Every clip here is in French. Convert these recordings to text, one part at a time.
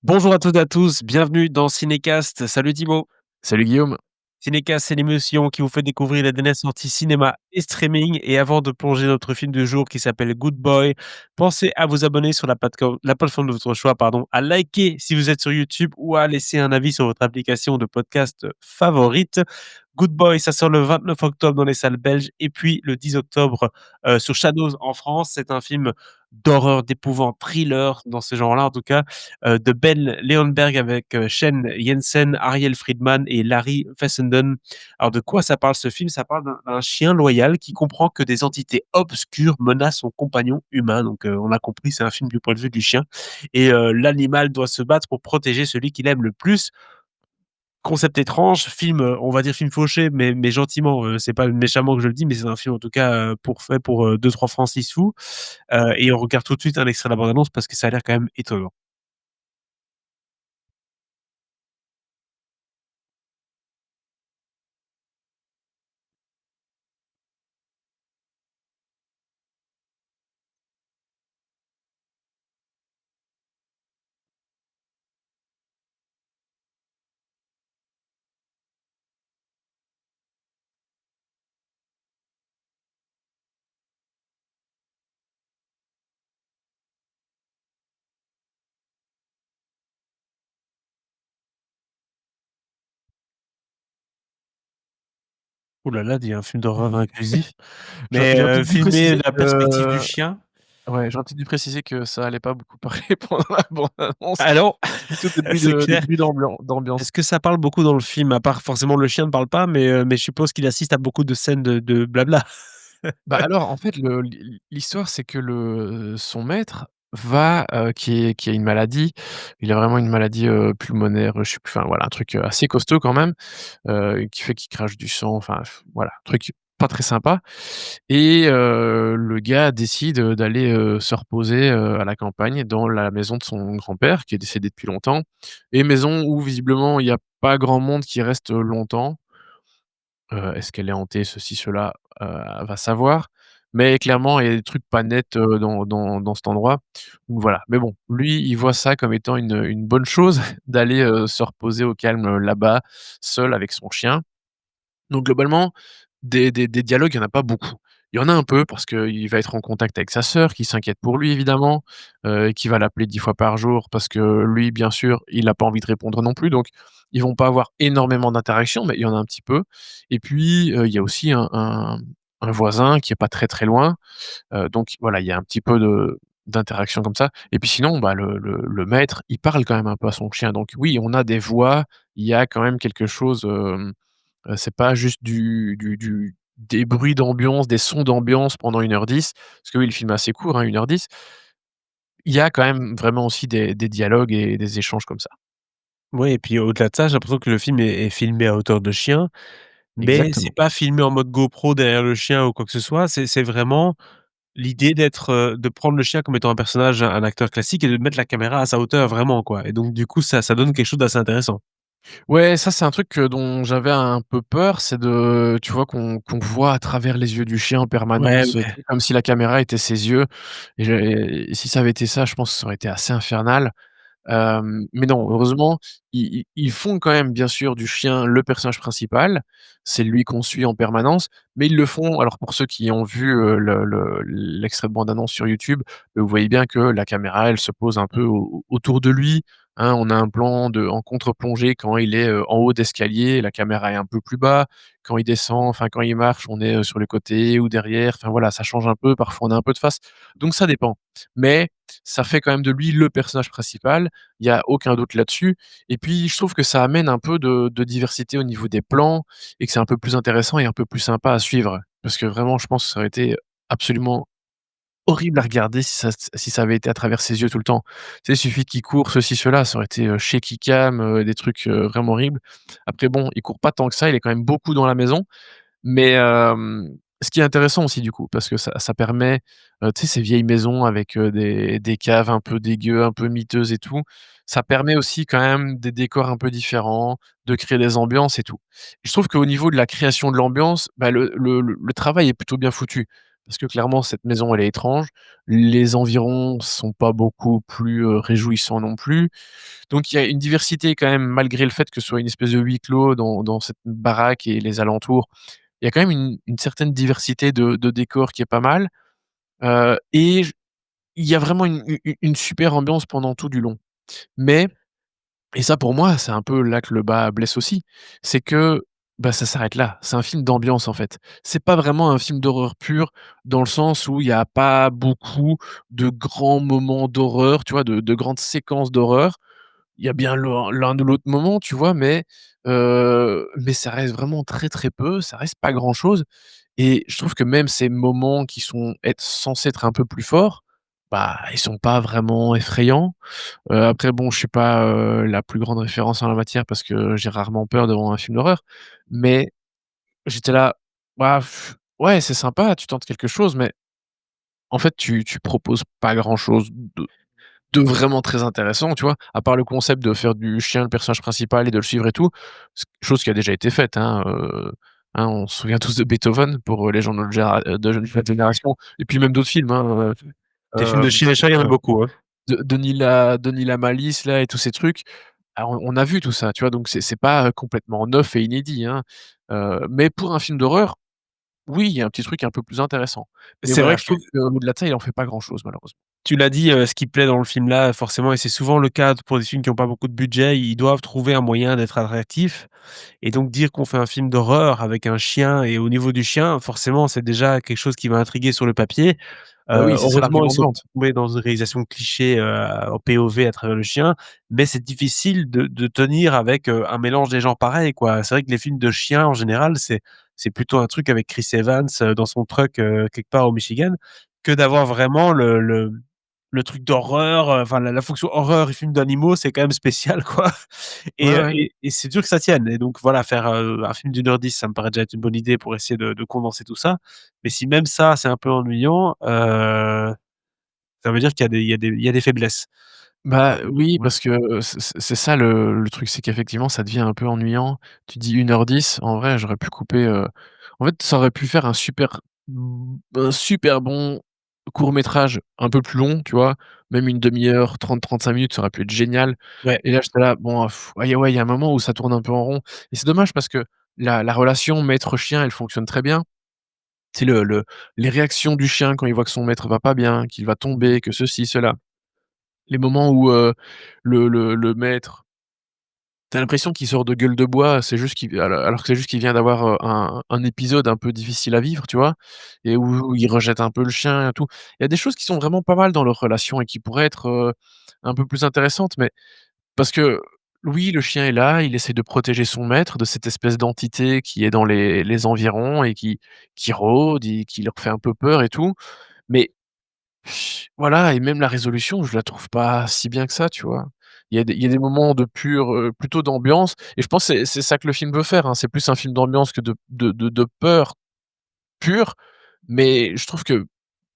Bonjour à toutes et à tous, bienvenue dans Cinécast. Salut Thibaut. Salut Guillaume. Cinécast, c'est l'émission qui vous fait découvrir les dernières sorties cinéma et streaming. Et avant de plonger notre film du jour qui s'appelle Good Boy, pensez à vous abonner sur la plateforme de votre choix, pardon, à liker si vous êtes sur YouTube ou à laisser un avis sur votre application de podcast favorite. Good Boy, ça sort le 29 octobre dans les salles belges et puis le 10 octobre sur Shadows en France. C'est un film d'horreur, d'épouvante, thriller dans ce genre-là en tout cas, de Ben Leonberg avec Shane Jensen, Ariel Friedman et Larry Fessenden. Alors de quoi ça parle ce film? Ça parle d'un chien loyal qui comprend que des entités obscures menacent son compagnon humain. Donc on a compris, c'est un film du point de vue du chien et l'animal doit se battre pour protéger celui qu'il aime le plus. Concept étrange, film, on va dire film fauché, mais gentiment, c'est pas méchamment que je le dis, mais c'est un film en tout cas, fait pour, 2-3 francs 6 sous, et on regarde tout de suite un extrait de la bande annonce parce que ça a l'air quand même étonnant. Ouh là là, dit un film d'horreur inclusif, mais J'aurais peut-être dû filmé préciser de la perspective du que chien. j'aurais peut-être dû préciser que ça allait pas beaucoup parler pendant la bande annonce, Alors, plutôt c'est des clair. bruits d'ambiance. Est-ce que ça parle beaucoup dans le film? À part forcément le chien ne parle pas, mais je suppose qu'il assiste à beaucoup de scènes de blabla. Bah, alors, en fait, l'histoire, c'est que son maître va, qui a une maladie, il a vraiment une maladie, pulmonaire, je sais plus, enfin voilà, un truc, assez costaud quand même, qui fait qu'il crache du sang, enfin voilà, truc pas très sympa. Et le gars décide, d'aller, se reposer, à la campagne dans la maison de son grand-père qui est décédé depuis longtemps, et maison où visiblement il y a pas grand monde qui reste, longtemps. Est-ce qu'elle est hantée, ceci, cela, va savoir. Mais clairement, il y a des trucs pas nets, dans cet endroit. Donc voilà. Mais bon, lui, il voit ça comme étant une bonne chose d'aller, se reposer au calme, là-bas, seul avec son chien. Donc globalement, des dialogues, il y en a pas beaucoup. Il y en a un peu parce qu'il va être en contact avec sa sœur qui s'inquiète pour lui évidemment, qui va l'appeler 10 fois par jour parce que lui, bien sûr, il a pas envie de répondre non plus, donc ils vont pas avoir énormément d'interactions, mais il y en a un petit peu. Et puis, il y a aussi un voisin qui est pas très, très loin, donc voilà, il y a un petit peu de d'interaction comme ça. Et puis sinon, bah, le maître, il parle quand même un peu à son chien, donc oui, on a des voix, il y a quand même quelque chose, c'est pas juste des bruits d'ambiance, des sons d'ambiance pendant 1h10, parce que oui, le film est assez court, hein, 1h10. Il y a quand même vraiment aussi des dialogues et des échanges comme ça. Oui et puis au-delà de ça, j'ai l'impression que le film est filmé à hauteur de chien, mais c'est Exactement. pas filmé en mode GoPro derrière le chien ou quoi que ce soit. C'est vraiment l'idée de prendre le chien comme étant un personnage, un acteur classique et de mettre la caméra à sa hauteur vraiment, quoi et donc du coup, ça donne quelque chose d'assez intéressant. Ouais, ça, c'est un truc, dont j'avais un peu peur, c'est de tu vois, qu'on voit à travers les yeux du chien en Ouais, permanence, tu ouais. sais, comme si la caméra était ses yeux, et si ça avait été ça, je pense que ça aurait été assez infernal. Mais non, heureusement, ils font quand même bien sûr du chien le personnage principal. C'est lui qu'on suit en permanence, mais ils le font alors pour ceux qui ont vu, l'extrait de bande annonce sur YouTube, vous voyez bien que la caméra, elle se pose un peu autour de lui, hein. On a un plan en contre-plongée quand il est, en haut d'escalier, la caméra est un peu plus bas. Quand il descend, enfin quand il marche, on est, sur le côté ou derrière, enfin voilà, ça change un peu, parfois on a un peu de face, donc ça dépend. Mais ça fait quand même de lui le personnage principal, il y a aucun doute là-dessus. Et puis je trouve que ça amène un peu de diversité au niveau des plans et que c'est un peu plus intéressant et un peu plus sympa à suivre. Parce que vraiment, je pense que ça aurait été absolument horrible à regarder si ça avait été à travers ses yeux tout le temps. Tu sais, il suffit qu'il court ceci, cela, ça aurait été, shaky cam, des trucs, vraiment horribles. Après bon, il court pas tant que ça, il est quand même beaucoup dans la maison, mais ce qui est intéressant aussi du coup, parce que ça permet, tu sais, ces vieilles maisons avec, des caves un peu dégueu, un peu miteuses et tout, ça permet aussi quand même des décors un peu différents, de créer des ambiances et tout. Et je trouve qu'au niveau de la création de l'ambiance, bah, le travail est plutôt bien foutu. parce que clairement cette maison elle est étrange. Les environs sont pas beaucoup plus, réjouissants non plus. Donc il y a une diversité quand même malgré le fait que ce soit une espèce de huis clos dans cette baraque et les alentours. Il y a quand même une certaine diversité de décors qui est pas mal, et j il y a vraiment une super ambiance pendant tout du long. Mais et ça pour moi, c'est un peu là que le bas blesse aussi, c'est que, bah, ça s'arrête là. C'est un film d'ambiance, en fait. C'est pas vraiment un film d'horreur pur, dans le sens où il y a pas beaucoup de grands moments d'horreur, tu vois? De grandes séquences d'horreur. Il y a bien l'un ou l'autre moment, tu vois? Mais ça reste vraiment très, très peu, ça reste pas grand-chose et je trouve que même ces moments qui sont être censés être un peu plus forts, bah, ils sont pas vraiment effrayants. Après bon, je suis pas, la plus grande référence en la matière parce que j'ai rarement peur devant un film d'horreur, mais j'étais là: «Bah, ouais, c'est sympa, tu tentes quelque chose, mais en fait, tu proposes pas grand-chose de vraiment très intéressant, tu vois? À part le concept de faire du chien le personnage principal et de le suivre et tout, chose qui a déjà été faite, hein, on se souvient tous de Beethoven pour, les gens de notre génération et puis même d'autres films, Des films de chien et je sais chat, il y en a pas, beaucoup, hein. de Denis la Malice là et tous ces trucs. Ah on a vu tout ça, tu vois? Donc c'est pas, complètement neuf et inédit, mais pour un film d'horreur, oui, il y a un petit truc un peu plus intéressant. Mais C'est voilà, vrai je que trouve qu'au-delà de ça, il en fait pas grand chose malheureusement. tu l'as dit, ce qui plaît dans le film-là, forcément et c'est souvent le cas pour des films qui ont pas beaucoup de budget, ils doivent trouver un moyen d'être attractifs et donc dire qu'on fait un film d'horreur avec un chien et au niveau du chien, forcément, c'est déjà quelque chose qui va intriguer sur le papier. Bah oui, c'est ça Heureusement, ils l'argument de sont vente. tombés dans une réalisation cliché, en POV à travers le chien, mais c'est difficile de tenir avec, un mélange des genres pareil, quoi. C'est vrai que les films de chiens, en général, c'est plutôt un truc avec Chris Evans, dans son truck, quelque part au Michigan, que d'avoir vraiment le truc d'horreur, enfin la fonction horreur et film d'animaux, c'est quand même spécial, quoi Ouais, ouais. et c'est dur que ça tienne et donc voilà, faire, un film d'1h10, ça me paraît déjà être une bonne idée pour essayer de condenser tout ça. Mais si même ça, c'est un peu ennuyant, ça veut dire qu'il y a des faiblesses. Bah, oui, Ouais. parce que, c'est ça le truc, c'est qu'effectivement ça devient un peu ennuyant. Tu dis 1h10, en vrai j'aurais pu couper, en fait ça aurait pu faire un super bon court-métrage un peu plus long, tu vois? Même une demi-heure, 30-35 minutes, ça aurait pu être génial Ouais. et là j'étais là: «Bon, ouais, il y a un moment où ça tourne un peu en rond» et c'est dommage parce que la relation maître-chien, elle fonctionne très bien. C'est les réactions du chien quand il voit que son maître va pas bien, qu'il va tomber, que ceci, cela. Les moments où, le maître, tu as l'impression qu'il sort de gueule de bois, c'est juste qu'il alors que c'est juste qu'il vient d'avoir, un épisode un peu difficile à vivre, tu vois? Et où il rejette un peu le chien et tout. Il y a des choses qui sont vraiment pas mal dans leur relation et qui pourraient être, un peu plus intéressantes, mais parce que, oui, le chien est là, il essaie de protéger son maître de cette espèce d'entité qui est dans les environs et qui rôde et qui leur fait un peu peur et tout, mais voilà et même la résolution, je la trouve pas si bien que ça, tu vois? Il y a des moments de pure, plutôt d'ambiance et je pense que c'est ça que le film veut faire, hein. C'est plus un film d'ambiance que de peur pure, mais je trouve que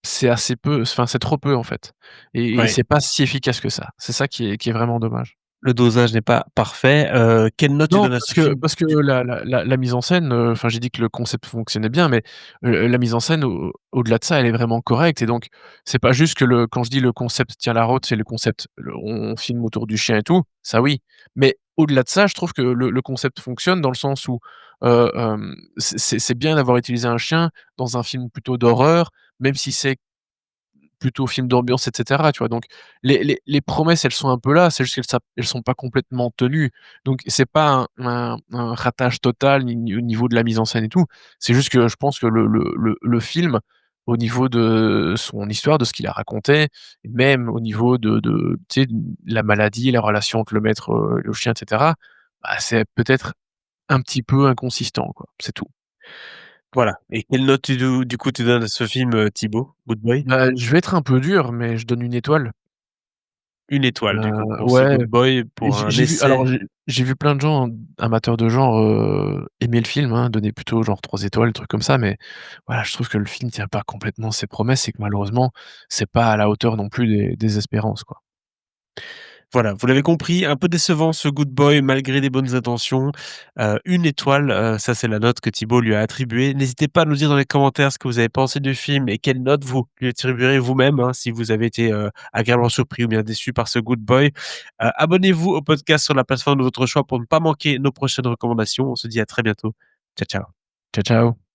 c'est assez peu, enfin, c'est trop peu, en fait et Ouais. c'est pas si efficace que ça. C'est ça qui est vraiment dommage. Le dosage n'est pas parfait. Quelle note tu Non, donnes à parce ce que film? parce que la mise en scène, enfin, j'ai dit que le concept fonctionnait bien, mais, la mise en scène au-delà de ça, elle est vraiment correcte et donc c'est pas juste que le quand je dis le concept tient la route, c'est le concept, on filme autour du chien et tout, ça oui. Mais au-delà de ça, je trouve que le concept fonctionne dans le sens où, c'est bien d'avoir utilisé un chien dans un film plutôt d'horreur, même si c'est plutôt film d'ambiance et cetera, tu vois? Donc les promesses, elles sont un peu là, c'est juste elles sont pas complètement tenues. Donc c'est pas un ratage total ni au niveau de la mise en scène et tout. C'est juste que je pense que le film, au niveau de son histoire, de ce qu'il a raconté, et même au niveau de tu sais, de la maladie, la relation entre le maître, le chien et cetera, bah, c'est peut-être un petit peu inconsistant, quoi, c'est tout. Voilà et quelle note du coup tu donnes à ce film, Thibaut? Good Boy? Bah, je vais être un peu dur, mais je donne une étoile. 1 étoile du coup pour ce Ouais. Good Boy Et pour un essai j'ai vu plein de gens amateurs de genre, aimer le film, donner plutôt genre 3 étoiles, trucs comme ça, mais voilà, je trouve que le film tient pas complètement ses promesses et que malheureusement, c'est pas à la hauteur non plus des espérances, quoi. Voilà, vous l'avez compris, un peu décevant ce Good Boy malgré les bonnes intentions. 1 étoile, ça c'est la note que Thibaut lui a attribuée. N'hésitez pas à nous dire dans les commentaires ce que vous avez pensé du film et quelle note vous lui attribuerez vous-même, hein, si vous avez été, agréablement surpris ou bien déçu par ce Good Boy. Abonnez-vous au podcast sur la plateforme de votre choix pour ne pas manquer nos prochaines recommandations. On se dit à très bientôt. Ciao, ciao. Ciao, ciao.